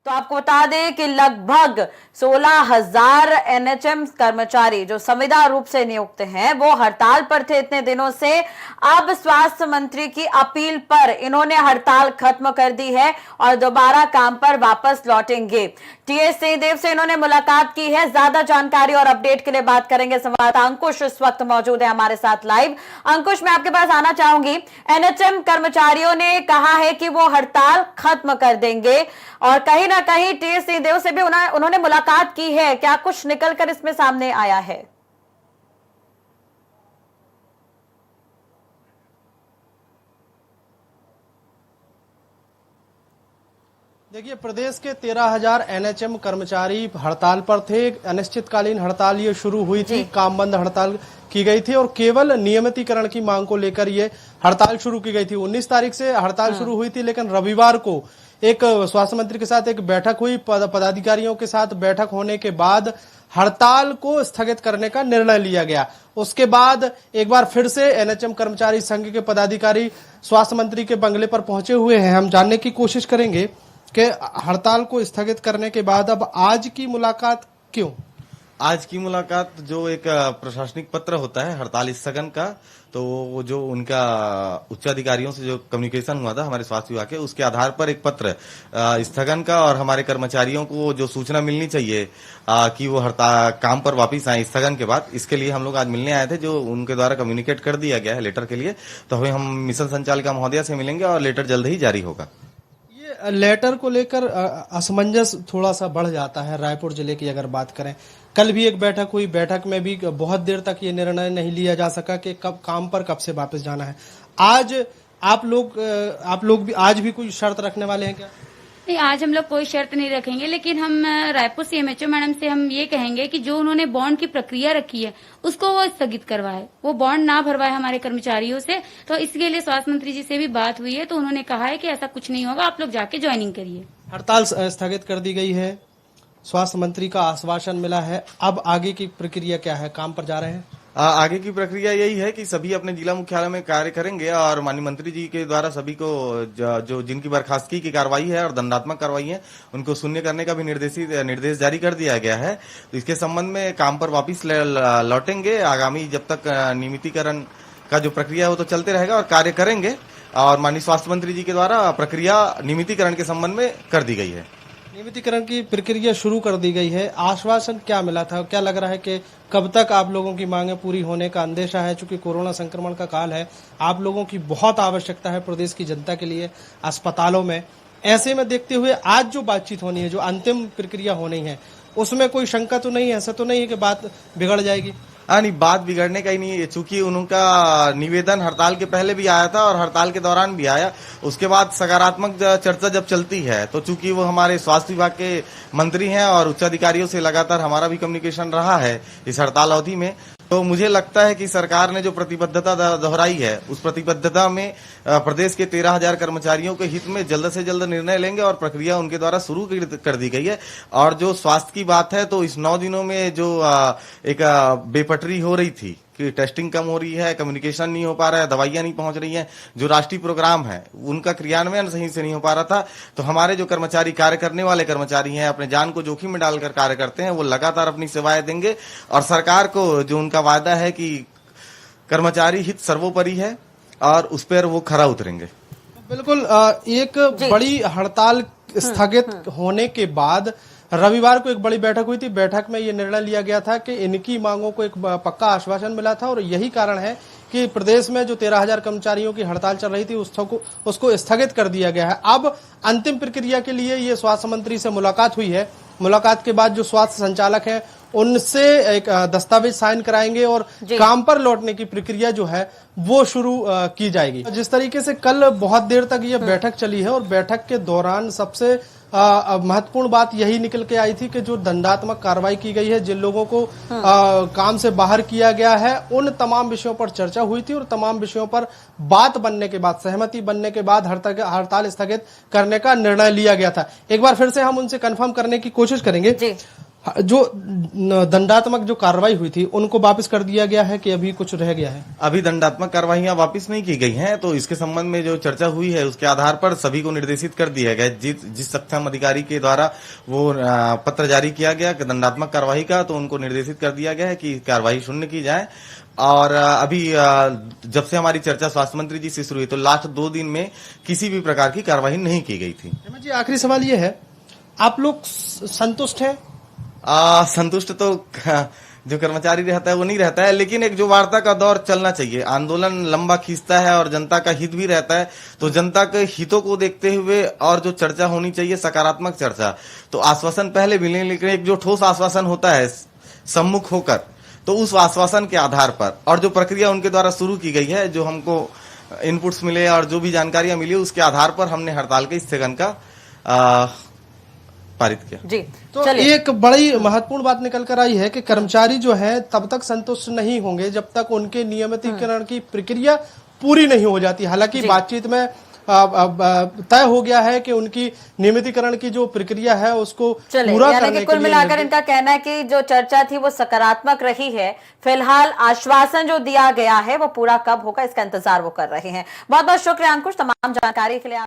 तो आपको बता दें कि लगभग 16,000 एनएचएम कर्मचारी जो संविदा रूप से नियुक्त हैं वो हड़ताल पर थे इतने दिनों से। अब स्वास्थ्य मंत्री की अपील पर इन्होंने हड़ताल खत्म कर दी है और दोबारा काम पर वापस लौटेंगे। टीएस सिंहदेव से इन्होंने मुलाकात की है। ज्यादा जानकारी और अपडेट के लिए बात करेंगे संवाददाता अंकुश इस वक्त मौजूद है हमारे साथ लाइव। अंकुश, मैं आपके पास आना चाहूंगी। एनएचएम कर्मचारियों ने कहा है कि वो हड़ताल खत्म कर देंगे और कहीं ना कहीं टीएस सिंहदेव से भी उन्होंने मुलाकात की है। क्या कुछ निकलकर इसमें सामने आया है? देखिए, प्रदेश के 13,000 एनएचएम कर्मचारी हड़ताल पर थे। अनिश्चितकालीन हड़ताल ये शुरू हुई थी, काम बंद हड़ताल की गई थी और केवल नियमितीकरण की मांग को लेकर ये हड़ताल शुरू की गई थी। 19 तारीख से हड़ताल शुरू हुई थी, लेकिन रविवार को एक स्वास्थ्य मंत्री के साथ एक बैठक हुई। पदाधिकारियों के साथ बैठक होने के बाद हड़ताल को स्थगित करने का निर्णय लिया गया। उसके बाद एक बार फिर से एनएचएम कर्मचारी संघ के पदाधिकारी स्वास्थ्य मंत्री के बंगले पर पहुंचे हुए हैं। हम जानने की कोशिश करेंगे कि हड़ताल को स्थगित करने के बाद अब आज की मुलाकात क्यों? आज की मुलाकात जो एक प्रशासनिक पत्र होता है हड़ताल स्थगन का, तो वो जो उनका उच्चाधिकारियों से जो कम्युनिकेशन हुआ था हमारे स्वास्थ्य विभाग के, उसके आधार पर एक पत्र स्थगन का और हमारे कर्मचारियों को जो सूचना मिलनी चाहिए कि वो हड़ताल काम पर वापस आए स्थगन के बाद, इसके लिए हम लोग आज मिलने आए थे, जो उनके द्वारा कम्युनिकेट कर दिया गया है लेटर के लिए। तो हमें हम मिशन संचालिका महोदया से मिलेंगे और लेटर जल्द ही जारी होगा। लेटर को लेकर असमंजस थोड़ा सा बढ़ जाता है। रायपुर जिले की अगर बात करें, कल भी एक बैठक हुई, बैठक में भी बहुत देर तक ये निर्णय नहीं लिया जा सका कि कब काम पर कब से वापस जाना है। आज आप लोग भी आज भी कोई शर्त रखने वाले हैं क्या? नहीं, आज हम लोग कोई शर्त नहीं रखेंगे, लेकिन हम रायपुर सीएमएचओ मैडम से हम ये कहेंगे कि जो उन्होंने बॉन्ड की प्रक्रिया रखी है उसको वो स्थगित करवाए, वो बॉन्ड ना भरवाए हमारे कर्मचारियों से। तो इसके लिए स्वास्थ्य मंत्री जी से भी बात हुई है, तो उन्होंने कहा है कि ऐसा कुछ नहीं होगा, आप लोग जाके ज्वाइनिंग करिए। हड़ताल स्थगित कर दी गई है, स्वास्थ्य मंत्री का आश्वासन मिला है। अब आगे की प्रक्रिया क्या है? काम पर जा रहे हैं? आगे की प्रक्रिया यही है कि सभी अपने जिला मुख्यालय में कार्य करेंगे और माननीय मंत्री जी के द्वारा सभी को जो जिनकी बर्खास्तगी की कार्रवाई है और दंडात्मक कार्रवाई है उनको शून्य करने का भी निर्देश जारी कर दिया गया है। तो इसके संबंध में काम पर वापिस लौटेंगे। आगामी जब तक नियमितीकरण का जो प्रक्रिया है वो तो चलते रहेगा और कार्य करेंगे। और माननीय स्वास्थ्य मंत्री जी के द्वारा प्रक्रिया नियमितीकरण के संबंध में कर दी गई है। नियमितीकरण की प्रक्रिया शुरू कर दी गई है। आश्वासन क्या मिला था? क्या लग रहा है कि कब तक आप लोगों की मांगें पूरी होने का अंदेशा है? चूंकि कोरोना संक्रमण का काल है, आप लोगों की बहुत आवश्यकता है प्रदेश की जनता के लिए अस्पतालों में। ऐसे में देखते हुए आज जो बातचीत होनी है, जो अंतिम प्रक्रिया होनी है, उसमें कोई शंका तो नहीं है? ऐसा तो नहीं है कि बात बिगड़ जाएगी? नहीं, बात बिगड़ने का ही नहीं है, चूंकि उनका निवेदन हड़ताल के पहले भी आया था और हड़ताल के दौरान भी आया। उसके बाद सकारात्मक चर्चा जब चलती है तो चूंकि वो हमारे स्वास्थ्य विभाग के मंत्री हैं और उच्चाधिकारियों से लगातार हमारा भी कम्युनिकेशन रहा है इस हड़ताल अवधि में, तो मुझे लगता है कि सरकार ने जो प्रतिबद्धता दोहराई है उस प्रतिबद्धता में प्रदेश के 13,000 कर्मचारियों के हित में जल्द से जल्द निर्णय लेंगे और प्रक्रिया उनके द्वारा शुरू कर दी गई है। और जो स्वास्थ्य की बात है, तो इस 9 दिनों में जो एक बेपटरी हो रही थी कि टेस्टिंग कम हो रही है, कम्युनिकेशन नहीं हो पा रहा है, दवाइयां नहीं पहुंच रही हैं, जो राष्ट्रीय प्रोग्राम है उनका क्रियान्वयन सही से नहीं हो पा रहा था, तो हमारे जो कर्मचारी कार्य करने वाले कर्मचारी हैं, अपने जान को जोखिम में डालकर कार्य करते हैं, वो लगातार अपनी सेवाएं देंगे। और सरकार को जो उनका वादा है कि कर्मचारी हित सर्वोपरि है और उस पर वो खरा उतरेंगे। बिल्कुल। एक बड़ी हड़ताल स्थगित होने के बाद रविवार को एक बड़ी बैठक हुई थी। बैठक में ये निर्णय लिया गया था कि इनकी मांगों को एक पक्का आश्वासन मिला था और यही कारण है कि प्रदेश में जो 13,000 कर्मचारियों की हड़ताल चल रही थी उसको स्थगित कर दिया गया है। अब अंतिम प्रक्रिया के लिए ये स्वास्थ्य मंत्री से मुलाकात हुई है। मुलाकात के बाद जो स्वास्थ्य संचालक है उनसे एक दस्तावेज साइन कराएंगे और काम पर लौटने की प्रक्रिया जो है वो शुरू की जाएगी। जिस तरीके से कल बहुत देर तक ये बैठक चली है और बैठक के दौरान सबसे महत्वपूर्ण बात यही निकल के आई थी कि जो दंडात्मक कार्रवाई की गई है, जिन लोगों को काम से बाहर किया गया है, उन तमाम विषयों पर चर्चा हुई थी और तमाम विषयों पर बात बनने के बाद, सहमति बनने के बाद हड़ताल स्थगित करने का निर्णय लिया गया था। एक बार फिर से हम उनसे कंफर्म करने की कोशिश करेंगे। जो दंडात्मक जो कार्रवाई हुई थी उनको वापस कर दिया गया है कि अभी कुछ रह गया है? अभी दंडात्मक कार्रवाइयां वापस नहीं की गई हैं, तो इसके संबंध में जो चर्चा हुई है उसके आधार पर सभी को निर्देशित कर दिया गया। जिस सक्षम अधिकारी के द्वारा वो पत्र जारी किया गया दंडात्मक कार्रवाई का, तो उनको निर्देशित कर दिया गया है कि कार्रवाई शून्य की जाए। और अभी जब से हमारी चर्चा स्वास्थ्य मंत्री जी से शुरू हुई तो लास्ट 2 दिन में किसी भी प्रकार की कार्रवाई नहीं की गई थी। जी आखिरी सवाल ये है, आप लोग संतुष्ट हैं? संतुष्ट तो जो कर्मचारी रहता है वो नहीं रहता है, लेकिन एक जो वार्ता का दौर चलना चाहिए। आंदोलन लंबा खींचता है और जनता का हित भी रहता है, तो जनता के हितों को देखते हुए और जो चर्चा होनी चाहिए सकारात्मक चर्चा, तो आश्वासन पहले मिले, लेकिन एक जो ठोस आश्वासन होता है सम्मुख होकर, तो उस आश्वासन के आधार पर और जो प्रक्रिया उनके द्वारा शुरू की गई है, जो हमको इनपुट्स मिले और जो भी जानकारियां मिली उसके आधार पर हमने हड़ताल के स्थगन का पारित किया। जी तो चलिए, एक बड़ी महत्वपूर्ण बात निकल कर आई है कि कर्मचारी जो है तब तक संतुष्ट नहीं होंगे जब तक उनके नियमितीकरण की प्रक्रिया पूरी नहीं हो जाती। हालांकि बातचीत में तय हो गया है कि उनकी नियमितीकरण की जो प्रक्रिया है उसको पूरा यानी करने कि के कुल लिए मिलाकर इनका कहना है कि जो चर्चा थी वो सकारात्मक रही है। फिलहाल आश्वासन जो दिया गया है वो पूरा कब होगा इसका इंतजार वो कर रहे हैं। बहुत बहुत शुक्रिया अंकुश तमाम जानकारी के लिए।